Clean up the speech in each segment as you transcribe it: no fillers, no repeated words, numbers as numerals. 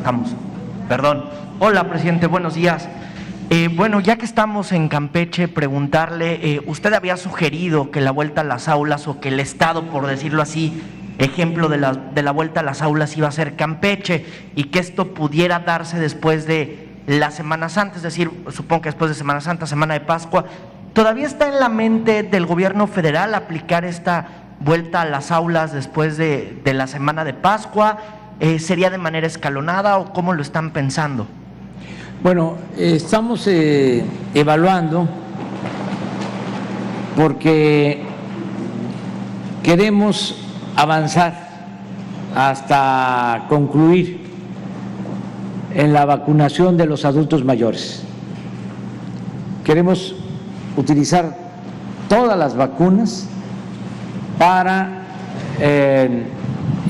bajamos. Perdón. Hola, presidente, buenos días. Bueno, ya que estamos en Campeche, preguntarle, usted había sugerido que la vuelta a las aulas, o que el Estado, por decirlo así, ejemplo de la vuelta a las aulas iba a ser Campeche, y que esto pudiera darse después de la Semana Santa, es decir, supongo que después de Semana Santa, Semana de Pascua. ¿Todavía está en la mente del gobierno federal aplicar esta vuelta a las aulas después de la Semana de Pascua? ¿Sería de manera escalonada o cómo lo están pensando? Bueno, estamos evaluando porque queremos avanzar hasta concluir en la vacunación de los adultos mayores. Queremos utilizar todas las vacunas para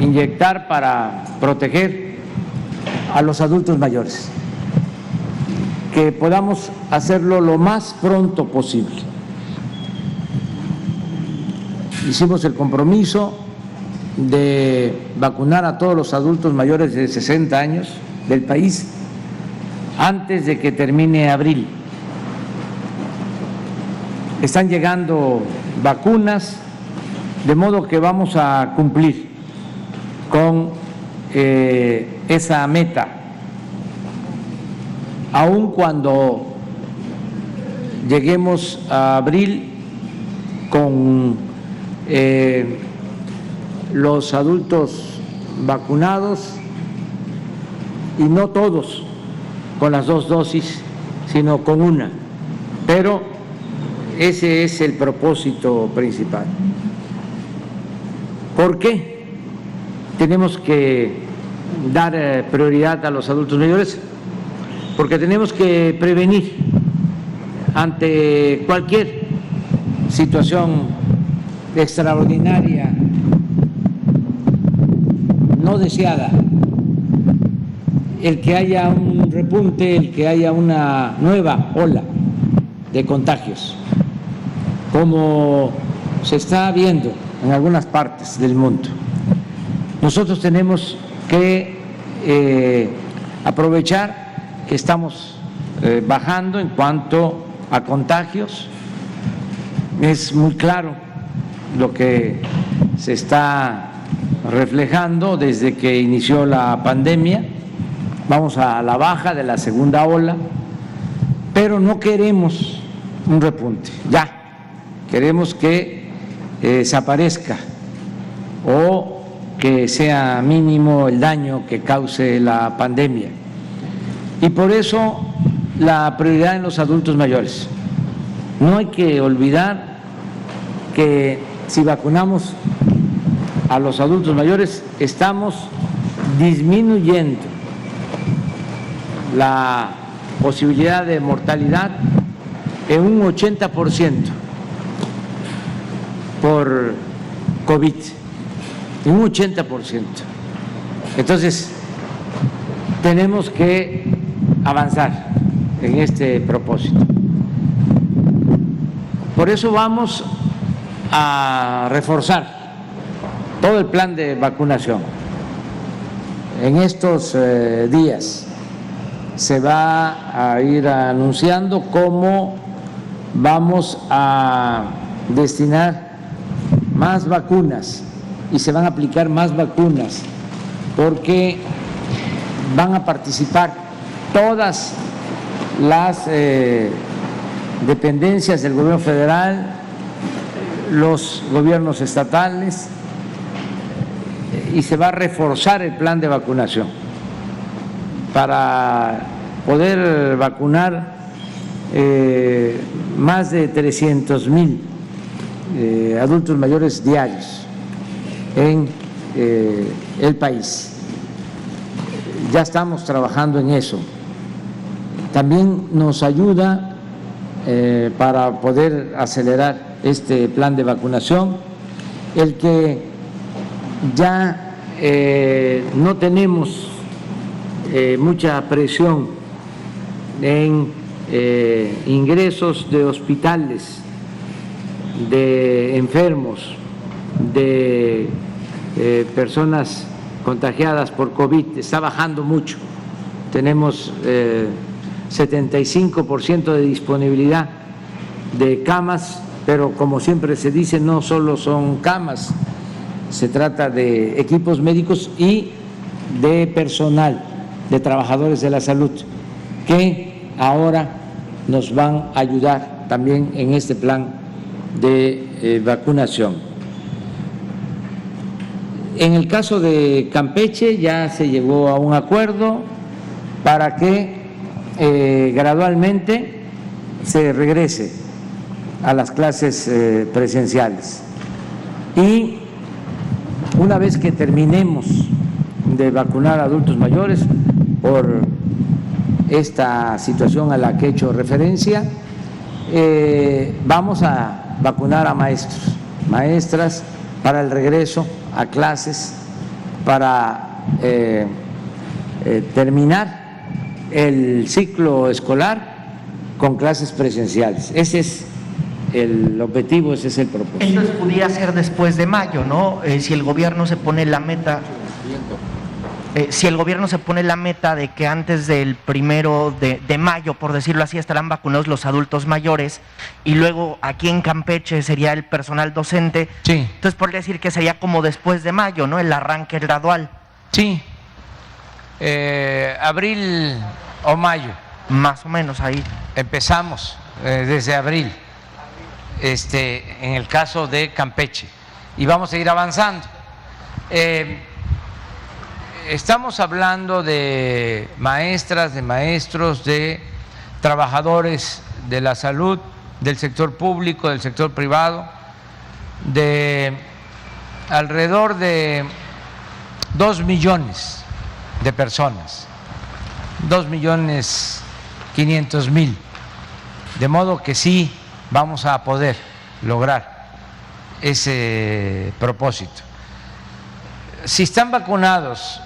inyectar, para proteger a los adultos mayores, que podamos hacerlo lo más pronto posible. Hicimos el compromiso de vacunar a todos los adultos mayores de 60 años del país antes de que termine abril. Están llegando vacunas, de modo que vamos a cumplir con esa meta, aun cuando lleguemos a abril con los adultos vacunados, y no todos con las 2 dosis, sino con una. Pero ese es el propósito principal. ¿Por qué tenemos que dar prioridad a los adultos mayores? Porque tenemos que prevenir ante cualquier situación extraordinaria, no deseada, el que haya un repunte, el que haya una nueva ola de contagios, como se está viendo en algunas partes del mundo. Nosotros tenemos que aprovechar que estamos bajando en cuanto a contagios. Es muy claro lo que se está reflejando desde que inició la pandemia. Vamos a la baja de la segunda ola, pero no queremos un repunte, ya queremos que desaparezca o que sea mínimo el daño que cause la pandemia. Y por eso la prioridad en los adultos mayores. No hay que olvidar que si vacunamos a los adultos mayores, estamos disminuyendo la posibilidad de mortalidad en un 80% por COVID, en un 80%. Entonces, tenemos que avanzar en este propósito. Por eso vamos a reforzar todo el plan de vacunación. En estos días se va a ir anunciando cómo vamos a destinar más vacunas y se van a aplicar más vacunas, porque van a participar todas las dependencias del gobierno federal, los gobiernos estatales, y se va a reforzar el plan de vacunación para poder vacunar más de 300,000 adultos mayores diarios en el país. Ya estamos trabajando en eso. También nos ayuda para poder acelerar este plan de vacunación el que ya no tenemos mucha presión en ingresos de hospitales, de enfermos, de personas contagiadas por COVID. Está bajando mucho tenemos 75% de disponibilidad de camas, pero como siempre se dice, no solo son camas, se trata de equipos médicos y de personal, de trabajadores de la salud, que ahora nos van a ayudar también en este plan de vacunación. En el caso de Campeche ya se llegó a un acuerdo para que gradualmente se regrese a las clases presenciales. Y una vez que terminemos de vacunar a adultos mayores por esta situación a la que he hecho referencia, vamos a vacunar a maestros, maestras para el regreso a clases, para terminar el ciclo escolar con clases presenciales. Ese es el objetivo, ese es el propósito. Entonces pudiera ser después de mayo, ¿no? Si el gobierno se pone la meta, de que antes del 1 de mayo, por decirlo así, estarán vacunados los adultos mayores, y luego aquí en Campeche sería el personal docente. Sí. Entonces podría decir que sería como después de mayo, ¿no? El arranque gradual. Sí. Abril o mayo. Más o menos ahí. Empezamos desde abril. En el caso de Campeche, y vamos a ir avanzando. Estamos hablando de maestras, de maestros, de trabajadores de la salud, del sector público, del sector privado, de alrededor de 2 millones de personas, 2.500.000, de modo que sí vamos a poder lograr ese propósito. Si están vacunados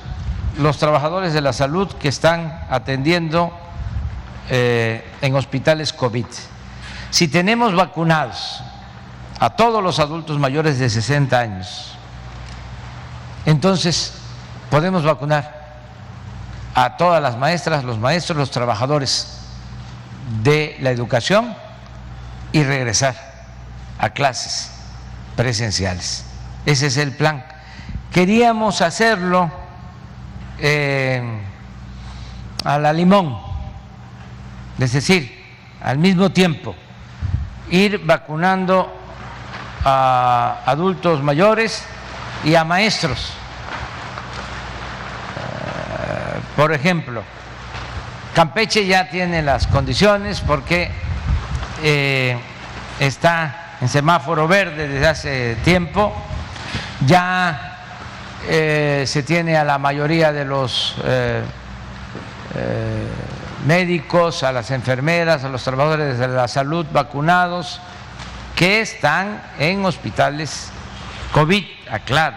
los trabajadores de la salud que están atendiendo en hospitales COVID, si tenemos vacunados a todos los adultos mayores de 60 años, entonces podemos vacunar a todas las maestras, los maestros, los trabajadores de la educación y regresar a clases presenciales. Ese es el plan. Queríamos hacerlo a la limón, es decir, al mismo tiempo, ir vacunando a adultos mayores y a maestros. Por ejemplo, Campeche ya tiene las condiciones porque está en semáforo verde desde hace tiempo, ya se tiene a la mayoría de los médicos, a las enfermeras, a los trabajadores de la salud vacunados que están en hospitales COVID, aclaro,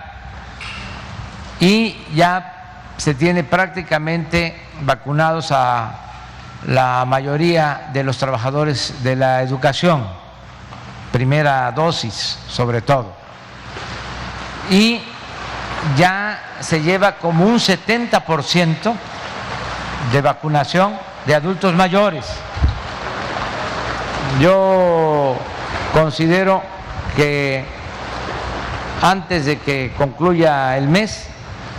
y ya se tiene prácticamente vacunados a la mayoría de los trabajadores de la educación, primera dosis sobre todo, y ya se lleva como un 70% de vacunación de adultos mayores. Yo considero que antes de que concluya el mes,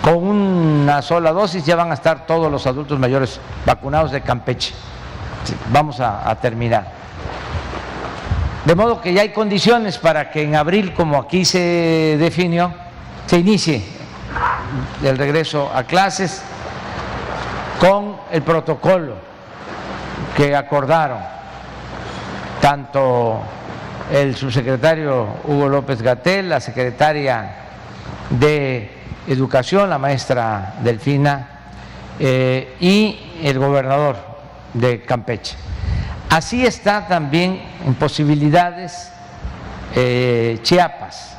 con una sola dosis ya van a estar todos los adultos mayores vacunados de Campeche. Vamos a terminar. De modo que ya hay condiciones para que en abril, como aquí se definió, se inicie el regreso a clases con el protocolo que acordaron tanto el subsecretario Hugo López-Gatell, la secretaria de Educación, la maestra Delfina, y el gobernador de Campeche. Así está también en posibilidades Chiapas,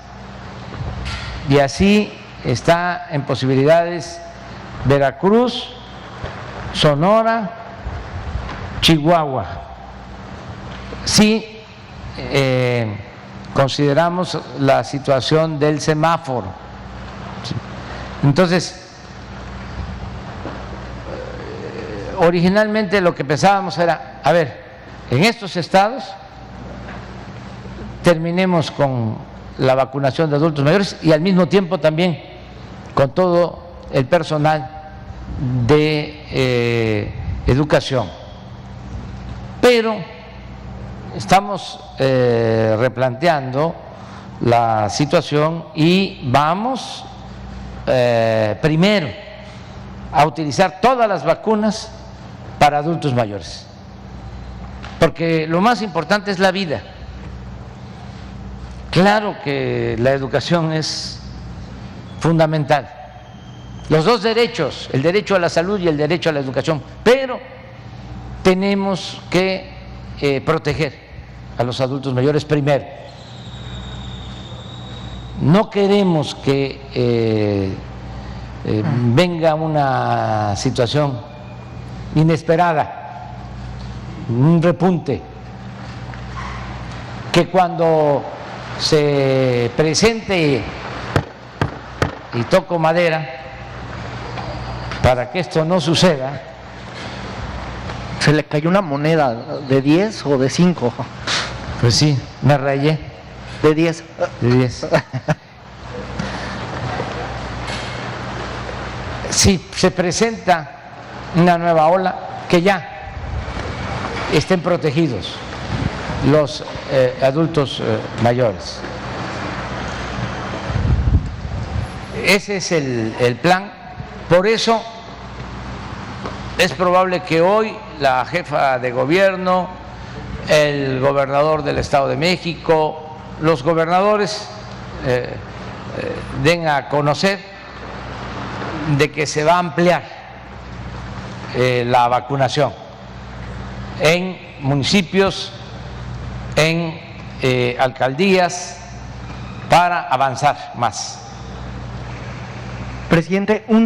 y así está en posibilidades Veracruz, Sonora, Chihuahua. Sí, consideramos la situación del semáforo. Entonces, originalmente lo que pensábamos era, a ver, en estos estados terminemos con la vacunación de adultos mayores y al mismo tiempo también con todo el personal de educación. Pero estamos replanteando la situación y vamos primero a utilizar todas las vacunas para adultos mayores, porque lo más importante es la vida. Claro que la educación es fundamental, los dos derechos, el derecho a la salud y el derecho a la educación, pero tenemos que proteger a los adultos mayores primero. No queremos que venga una situación inesperada, un repunte, que cuando se presente, y toco madera para que esto no suceda, ¿Se le cayó una moneda de 10 o de 5? pues sí, me rayé De 10. de 10. Si se presenta una nueva ola, que ya estén protegidos los adultos mayores. Ese es el plan. Por eso es probable que hoy la jefa de gobierno, el gobernador del Estado de México, los gobernadores den a conocer de que se va a ampliar la vacunación en municipios, en alcaldías, para avanzar más. Presidente, un